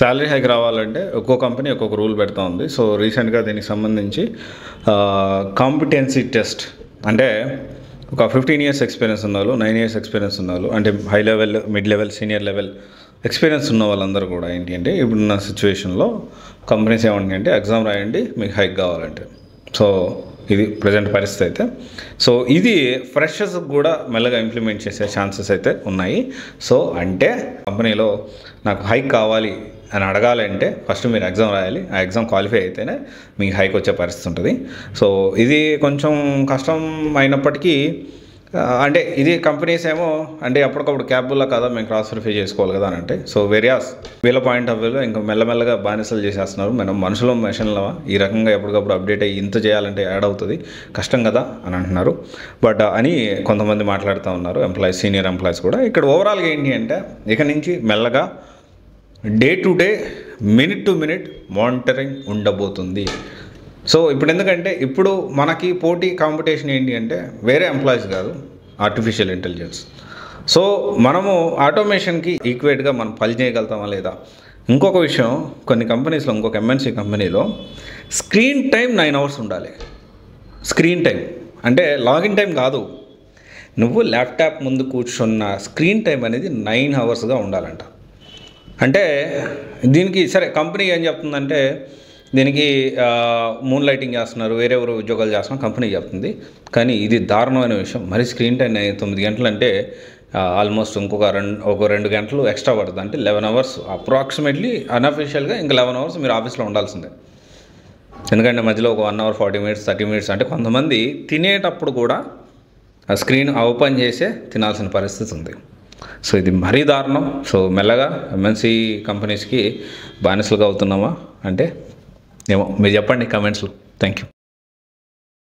Salary hike రావాలంటే ఒక్కో company ఒక్కొక్క రూల్ పెడతా ఉంది. సో రీసెంట్గా దీనికి సంబంధించి కాంపిటెన్సీ టెస్ట్ అంటే ఒక 15 years ఎక్స్పీరియన్స్ ఉన్న వాళ్ళు, 9 years ఎక్స్పీరియన్స్ ఉన్న వాళ్ళు, అంటే high level, mid level, senior level experience ఉన్న వాళ్ళందరూ కూడా ఏంటి అంటే ఇప్పుడున్న సిచ్యువేషన్లో కంపెనీస్ ఏమంటాయి అంటే ఎగ్జామ్ రాయండి మీకు హైక్ కావాలంటే. సో ఇది ప్రజెంట్ పరిస్థితి అయితే. సో ఇది ఫ్రెషర్స్కి కూడా మెల్లగా ఇంప్లిమెంట్ చేసే ఛాన్సెస్ అయితే ఉన్నాయి. సో అంటే కంపెనీలో నాకు హైక్ కావాలి అని అడగాలంటే ఫస్ట్ మీరు ఎగ్జామ్ రాయాలి. ఆ ఎగ్జామ్ క్వాలిఫై అయితేనే మీకు హైక్ వచ్చే పరిస్థితి ఉంటుంది. సో ఇది కొంచెం కష్టం అయినప్పటికీ అంటే ఇది కంపెనీస్ ఏమో అంటే అప్పటికప్పుడు క్యాబుల్లో కదా మేము క్రాస్ వెరిఫై చేసుకోవాలి కదా అని అంటే. సో వేరియాస్ వీళ్ళ పాయింట్ ఆఫ్ వ్యూలో ఇంకా మెల్లమెల్లగా బానిసలు చేసేస్తున్నారు. మనం మనుషులు మెషన్లో ఈ రకంగా ఎప్పటికప్పుడు అప్డేట్ అయ్యి ఇంత చేయాలంటే యాడ్ అవుతుంది, కష్టం కదా అని అంటున్నారు. బట్ అని కొంతమంది మాట్లాడుతూ ఉన్నారు ఎంప్లాయీస్, సీనియర్ ఎంప్లాయీస్ కూడా. ఇక్కడ ఓవరాల్గా ఏంటి అంటే ఇక నుంచి మెల్లగా day to day, minute to minute monitoring ఉండబోతుంది. సో ఇప్పుడు ఎందుకంటే ఇప్పుడు మనకి పోటీ కాంపిటీషన్ ఏంటి అంటే వేరే ఎంప్లాయీస్ కాదు, ఆర్టిఫిషియల్ ఇంటెలిజెన్స్. సో మనము ఆటోమేషన్కి ఈక్వేట్గా మనం పని చేయగలుగుతామా లేదా. ఇంకొక విషయం, కొన్ని కంపెనీస్లో, ఇంకొక ఎంఎన్సీ కంపెనీలో స్క్రీన్ టైం 9 hours ఉండాలి. స్క్రీన్ టైం అంటే లాగిన్ టైం కాదు, నువ్వు ల్యాప్టాప్ ముందు కూర్చున్న స్క్రీన్ టైం అనేది 9 hours ఉండాలంట. అంటే దీనికి సరే కంపెనీ ఏం చెప్తుందంటే దీనికి మూన్ లైటింగ్ చేస్తున్నారు, వేరే ఎవరు ఉద్యోగాలు చేస్తున్నారు కంపెనీ చెప్తుంది. కానీ ఇది దారుణమైన విషయం. మరి స్క్రీన్ టైం 9 గంటలు అంటే ఆల్మోస్ట్ ఇంకొక 2 గంటలు ఎక్స్ట్రా పడుతుంది. అంటే 11 hours అప్రాక్సిమేట్లీ. అన్అఫీషియల్గా ఇంకా 11 hours మీరు ఆఫీస్లో ఉండాల్సిందే. ఎందుకంటే మధ్యలో ఒక 1 hour 40 minutes 30 minutes అంటే కొంతమంది తినేటప్పుడు కూడా ఆ స్క్రీన్ ఓపెన్ చేసే తినాల్సిన పరిస్థితి ఉంది. సో ఇది మరీ దారుణం. సో మెల్లగా ఎంఎన్సీ కంపెనీస్కి బానిసలుగా అవుతున్నామా అంటే ఏమో మీరు చెప్పండి కామెంట్స్లో. Thank you.